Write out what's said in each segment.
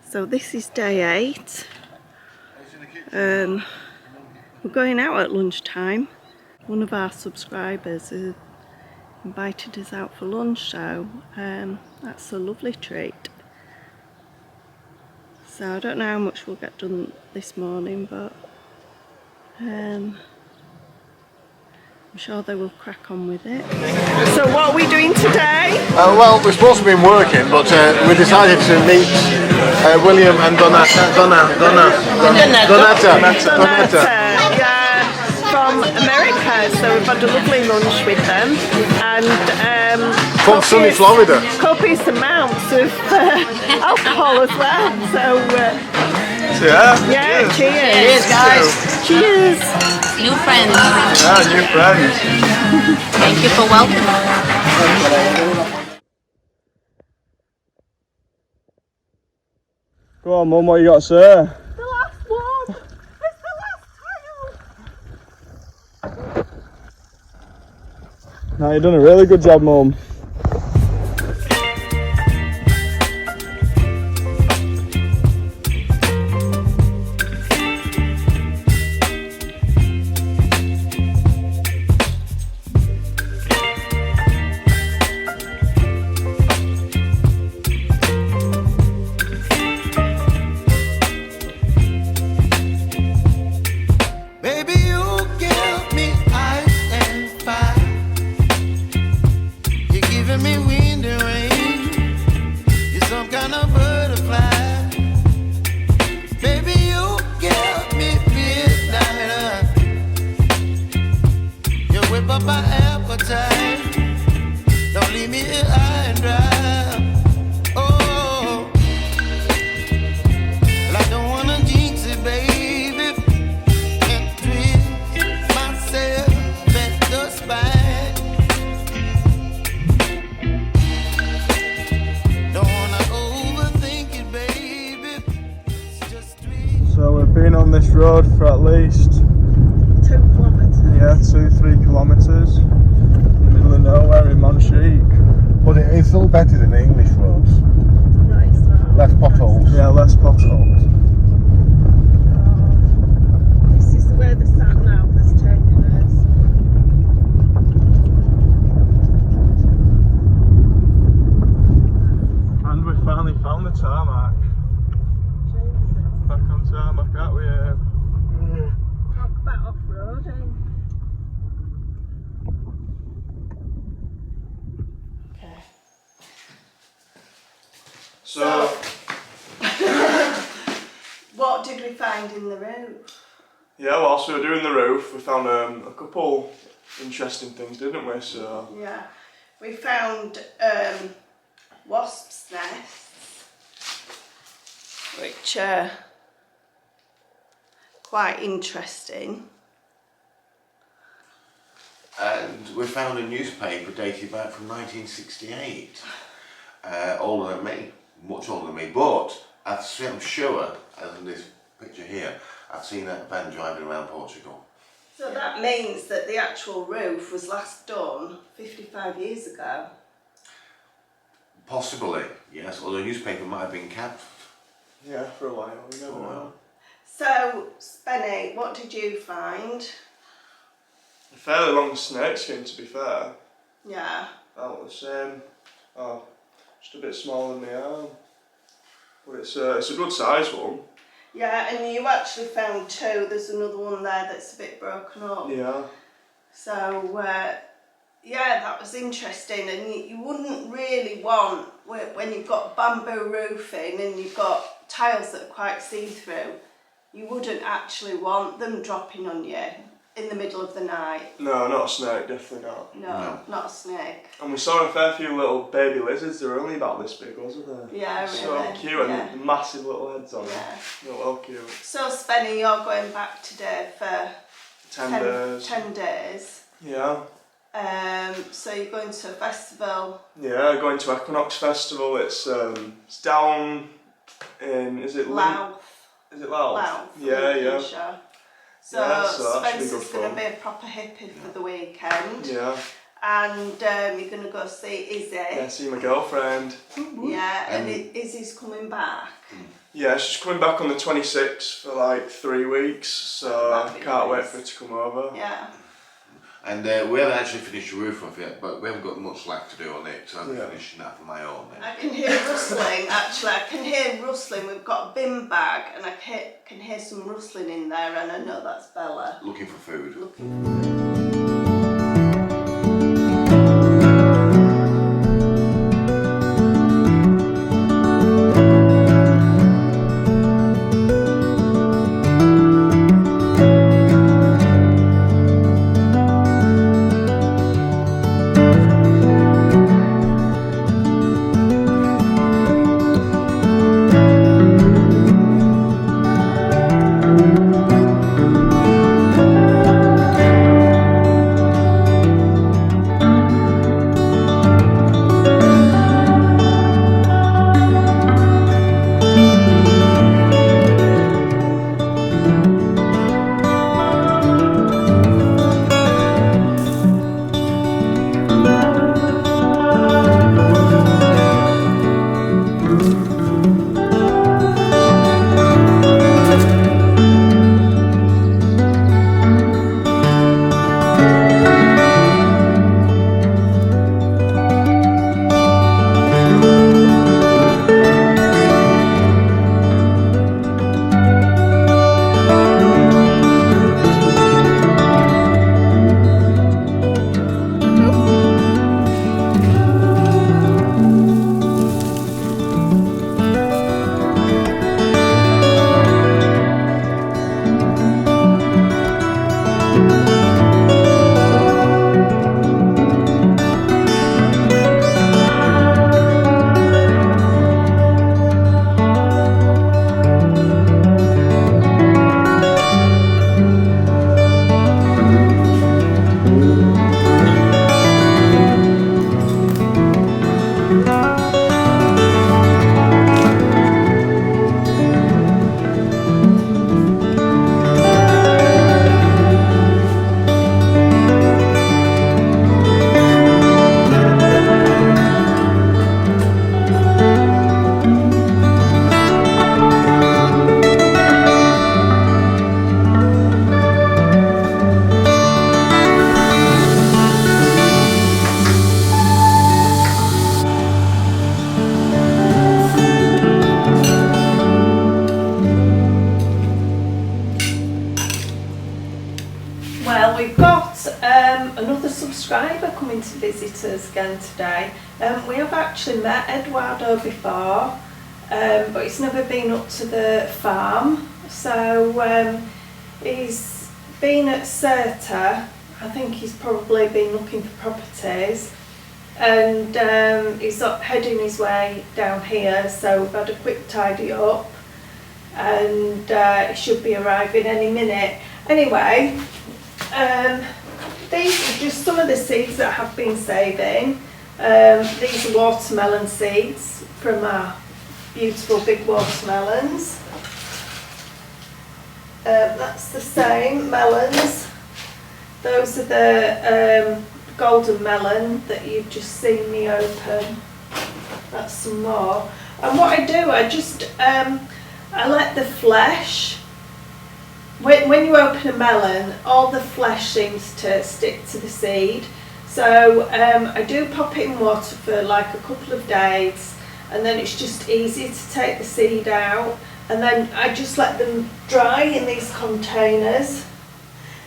So this is day 8. We're going out at lunchtime. One of our subscribers has invited us out for lunch, so that's a lovely treat. So I don't know how much we'll get done this morning, but I'm sure they will crack on with it. So what are we doing today? Well, we're supposed to be working, but we decided to meet William and Donata. Yeah, from America. So we've had a lovely lunch with them, and from sunny Florida. Copious amounts of alcohol as well. So yeah, cheers guys. Cheers. New friends. Yeah, new friends. Thank you for welcoming. Go on, Mum, what you got to say? The last one. It's the last tile. No, you've done a really good job, Mum. So we've been on this road for at least 2 kilometres. Yeah, 2-3 kilometres in the middle of nowhere in Monchique. But it's still better than the English roads. No, it's not. Less potholes. Yeah, less potholes. This is where the sat nav has taken us. And we finally found the tarmac. Back on tarmac, aren't we? Talk about off-roading. Okay. So What did we find in the roof? yeah, whilst we were doing the roof, we found a couple interesting things, didn't we? So Yeah, we found wasps' nests, which are quite interesting. And we found a newspaper dated back from 1968. Older than me, much older than me, but I'm sure, as in this picture here, I've seen that van driving around Portugal. So that means that the actual roof was last done 55 years ago. Possibly, yes, or the newspaper might have been kept. yeah, for a while, we never know. So, Spenny, what did you find? A fairly long snake skin, to be fair. Yeah. That was just a bit smaller than my arm. But it's a good size one. Yeah, and you actually found 2. There's another one there that's a bit broken up. Yeah. So, yeah, that was interesting. And you wouldn't really want, when you've got bamboo roofing and you've got tiles that are quite see-through, you wouldn't actually want them dropping on you in the middle of the night. No, not a snake, definitely not. No, not a snake. And we saw a fair few little baby lizards. They were only about this big, wasn't they? Yeah, really. So cute, yeah. and massive little heads on them. Yeah. They're well cute. So, Spenny, you're going back today for 10 days. 10 days. Yeah. So you're going to a festival. Yeah, going to Equinox Festival. It's down in, is it Louth. Is it Louth? Louth. Yeah. So, Yeah, so that should be Spencer's good going to fun. be a proper hippie for the weekend. Yeah. and you're going to go see Izzy. Yeah, see my girlfriend. Yeah, and Izzy's coming back. Yeah, she's coming back on the 26th for like 3 weeks, so I can't wait for her to come over. Yeah. And we haven't actually finished the roof off yet, but we haven't got much left to do on it, so I'm finishing that for my own. I can hear rustling, actually. I can hear rustling. We've got a bin bag, and I can hear some rustling in there, and I know that's Bella. Looking for food. Well, we've got another subscriber coming to visit us again today. We have actually met Eduardo before, but he's never been up to the farm. So he's been at Certa. I think he's probably been looking for properties, and he's heading his way down here. So we've had a quick tidy up, and he should be arriving any minute. Anyway. These are just some of the seeds that I have been saving. These are watermelon seeds from our beautiful big watermelons. That's the same melons. Those are the golden melon that you've just seen me open. That's some more. And what I do, I let the flesh. When you open a melon, all the flesh seems to stick to the seed. So I do pop it in water for like a couple of days, and then it's just easy to take the seed out. And then I just let them dry in these containers.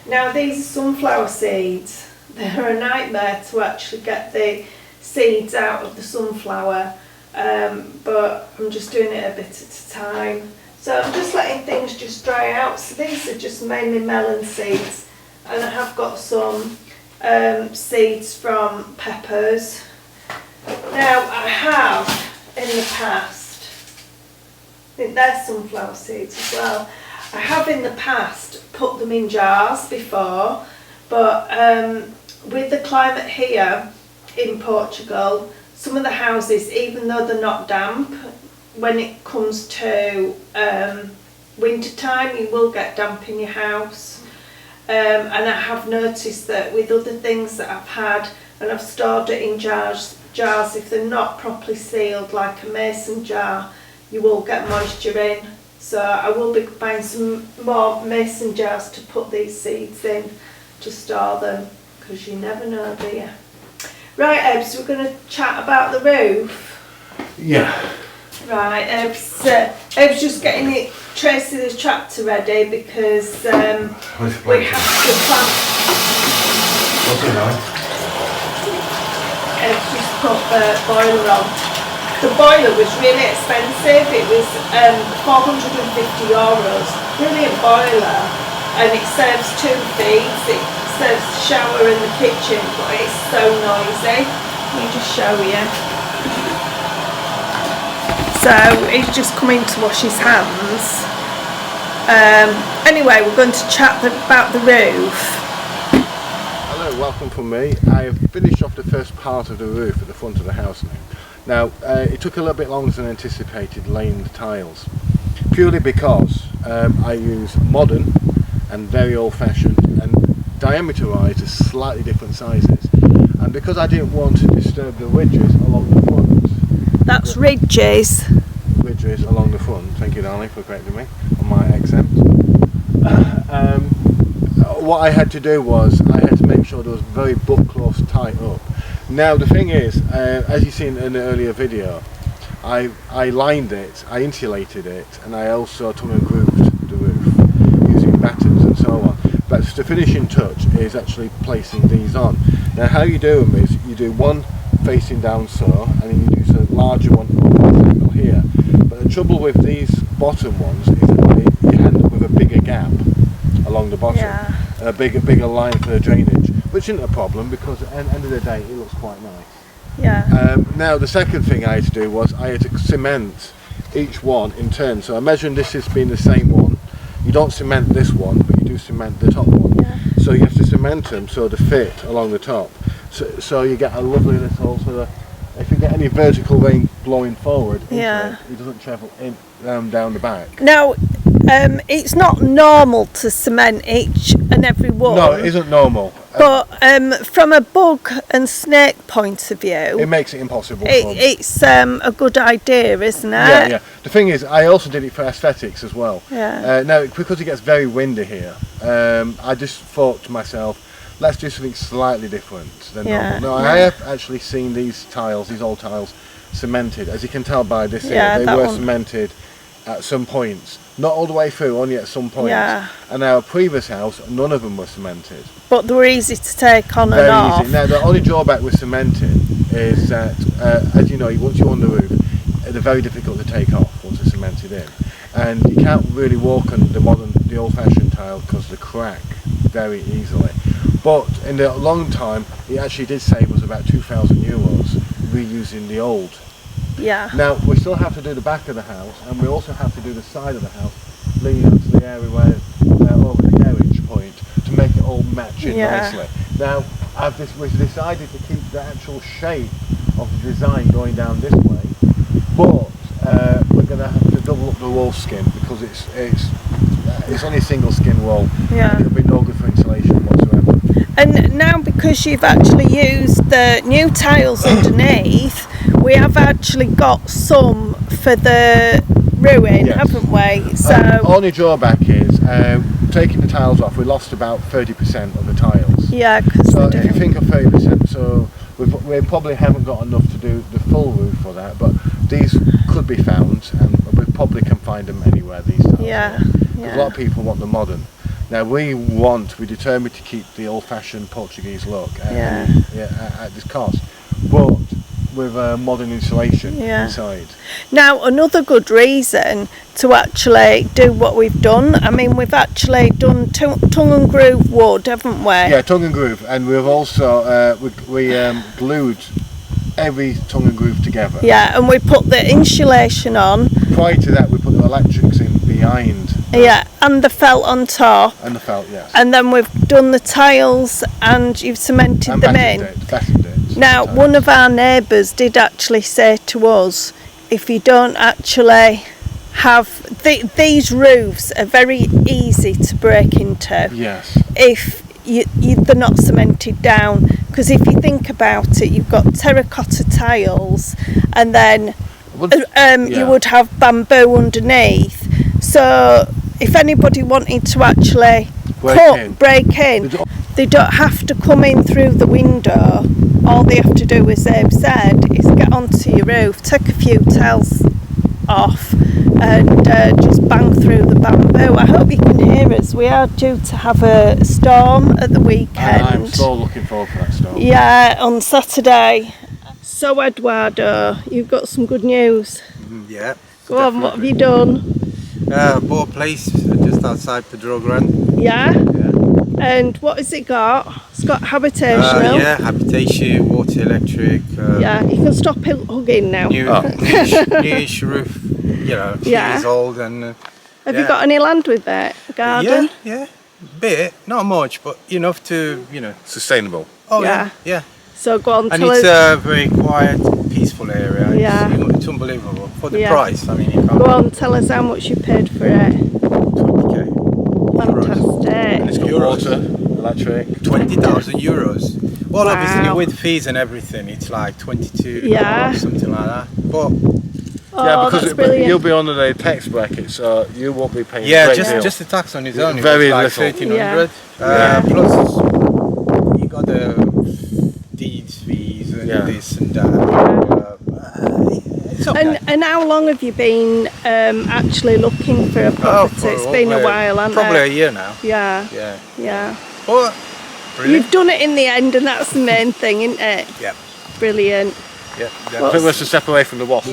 Now these are sunflower seeds. They're a nightmare to actually get the seeds out of the sunflower, but I'm just doing it a bit at a time. So I'm just letting things just dry out. So these are just mainly melon seeds, and I have got some seeds from peppers. Now I have in the past, I think they're sunflower seeds as well. I have in the past put them in jars before, but with the climate here in Portugal, some of the houses, even though they're not damp, when it comes to winter time, you will get damp in your house. And I have noticed that with other things that I've had, and I've stored it in jars. If they're not properly sealed, like a mason jar, you will get moisture in. So I will be buying some more mason jars to put these seeds in to store them, because you never know, do you? Right, Ebs, we're going to chat about the roof. Yeah. Right, Eb's just getting Tracy the tractor ready, because we have to plant. What's it like? Eb's just put the boiler on. The boiler was really expensive. It was €450. Brilliant boiler, and it serves 2 feeds. It serves the shower and the kitchen, but it's so noisy. Let me just show you. So he's just coming to wash his hands. Anyway, we're going to chat about the roof. Hello, welcome from me. I have finished off the first part of the roof at the front of the house now. Now, it took a little bit longer than anticipated laying the tiles, purely because I use modern and very old-fashioned, and diameter-wise are slightly different sizes, and because I didn't want to disturb the ridges along the front. That's ridges. Ridges along the front. Thank you, darling, for correcting me on my accent. What I had to do was I had to make sure there was very book close tight up. Now the thing is, as you've seen in the earlier video, I lined it, I insulated it, and I also tongue and grooved the roof using battens and so on. But the finishing touch is actually placing these on. Now how you do them is you do one facing down so, and then you do a larger one over the angle here. But the trouble with these bottom ones is that you end up with a bigger gap along the bottom, a bigger line for the drainage, which isn't a problem because at the end of the day it looks quite nice. Yeah. Now the second thing I had to do was I had to cement each one in turn. So imagine this has been the same one. You don't cement this one, but you do cement the top one. Yeah. So you have to cement them so they fit along the top. So you get a lovely little sort of, if you get any vertical rain blowing forward, it doesn't travel in down the back. Now, it's not normal to cement each and every one. No, it isn't normal. But from a bug and snake point of view, it makes it impossible. It's a good idea, isn't it? Yeah. The thing is, I also did it for aesthetics as well. Yeah. Now, because it gets very windy here, I just thought to myself, let's do something slightly different than normal. No, I have actually seen these old tiles, cemented. As you can tell by this here, they were cemented at some points. Not all the way through, only at some points. Yeah. And our previous house, none of them were cemented. But they were easy to take on Very and off. Easy. Now, the only drawback with cementing is that, as you know, once you're on the roof, they're very difficult to take off once they're cemented in. And you can't really walk on the old-fashioned tile because they crack very easily. But in the long time, it actually did save us about €2,000 reusing the old. Yeah. Now we still have to do the back of the house, and we also have to do the side of the house, leading up to the area where over the garage point to make it all match in nicely. Now we've decided to keep the actual shape of the design going down this way, but we're going to have to double up the wall skin because it's only a single skin wall. Yeah. And it'll be no good for insulation whatsoever. And now because you've actually used the new tiles underneath, we have actually got some for the ruin, haven't we? So only drawback is taking the tiles off. We lost about 30% of the tiles. Yeah, so if you think of 30%, so we probably haven't got enough to do the full roof for that. But these could be found, and we probably can find them anywhere. These tiles. Yeah. A lot of people want the modern. Now we're determined to keep the old-fashioned Portuguese look at this cost, but with modern insulation inside. Now another good reason to actually do what we've done, I mean we've actually done tongue and groove wood, haven't we? Yeah, tongue and groove, and we've also we glued every tongue and groove together. Yeah, and we put the insulation on. Prior to that we put the electrics in behind. Yeah, and the felt on top. And the felt, yes. And then we've done the tiles and you've cemented them in. Battened it. Now, one of our neighbours did actually say to us, if you don't actually have... these roofs are very easy to break into. Yes. If they're not cemented down, because if you think about it, you've got terracotta tiles, and then you would have bamboo underneath. So if anybody wanted to actually break in, they don't have to come in through the window. All they have to do, as Abe said, is get onto your roof, take a few tiles off, and just bang through the bamboo. I hope you can hear us. We are due to have a storm at the weekend. I'm so looking forward to that storm. Yeah, on Saturday. So Eduardo, you've got some good news. Yeah. Go on, what have you done? Bought a place just outside Pedrogran. Yeah? Yeah. And what has it got? It's got habitational. Yeah, habitation, water, electric. Yeah, you can stop hugging now. Newish roof, you know, a few years old. And Have you got any land with that? Garden? Yeah, bit, not much, but enough to, Sustainable. Oh Yeah. yeah. So go on, And tell it's us. a very quiet, peaceful area. Yeah. It's unbelievable for the Yeah. price. I mean, you can't. Go on, tell us how much you paid for it. 20k. Fantastic. And it's got Euros. water, electric. 20,000 euros. Well, Wow. obviously with fees and everything, it's like 22, Yeah. something like that. But Oh, that's brilliant. you'll be under the tax bracket, so you won't be paying. yeah, a great deal. just the tax on its own. Very it's like little. 1,300. Yeah. Plus you got the deeds fees and this and that. It's okay. And how long have you been actually looking for a property? It's been a while, hasn't probably it? a year now. Yeah. Yeah. But brilliant. You've done it in the end, and that's the main thing, isn't it? Yeah. Brilliant. Yeah. I think we have to step away from the wasp.